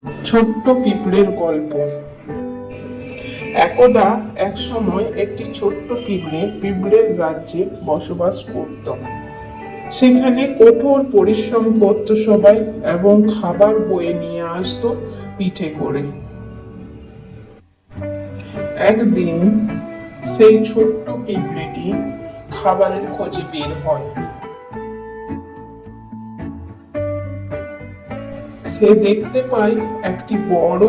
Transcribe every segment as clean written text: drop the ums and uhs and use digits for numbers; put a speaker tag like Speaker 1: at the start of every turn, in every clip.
Speaker 1: ছোট্ট পিঁপড়ের গল্প। একদা এক সময় একটি ছোট্ট পিঁপড়ে পিঁপড়ের রাজ্যে বসবাস করত। সেখানে কঠোর পরিশ্রম করত সবাই এবং খাবার বয়ে নিয়ে আসতো পিঠে করে। একদিন সেই ছোট্ট পিঁপড়েটি খাবারের খোঁজে বের হয়। সে দেখতে পায় একটি বড়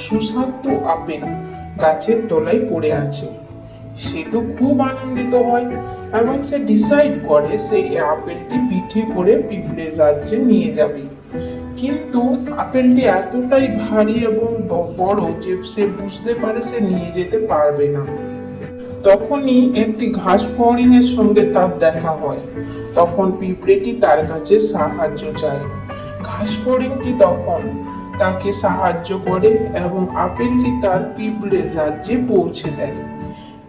Speaker 1: সুস্বাদু আপেল গাছের তলায় পড়ে আছে। সে তো খুব আনন্দিত হয় এবং সে ডিসাইড করে সে এই আপেলটি পিঠে করে পিঁপড়ের রাজ্যে নিয়ে যাবে। কিন্তু আপেলটি এতটাই ভারী এবং বড় যে সে বুঝতে পারে সে নিয়ে যেতে পারবে না। তখনই একটি ঘাস ফড়িংয়ের সঙ্গে তার দেখা হয়। তখন পিঁপড়েটি তার কাছে সাহায্য চায়। ঘাস ফড়িংটি তখন তাকে সাহায্য করে এবং আপেলটি তার পিঁপড়ের রাজ্যে পৌঁছে দেয়।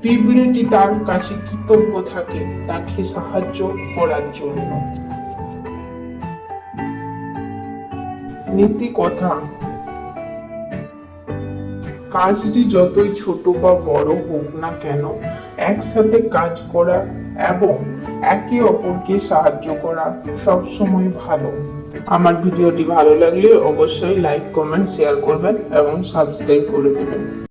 Speaker 1: পিঁপড়েটি তার কাছে কৃতজ্ঞ থাকে তাকে সাহায্য করার জন্য। নীতি কথা: কাজটি যতই ছোট বা বড় হোক না কেন, একসাথে কাজ করা এবং একে অপরকে সাহায্য করা সবসময় ভালো। আমার ভিডিওটি ভালো লাগলে অবশ্যই লাইক, কমেন্ট, শেয়ার করবেন এবং সাবস্ক্রাইব করে দেবেন।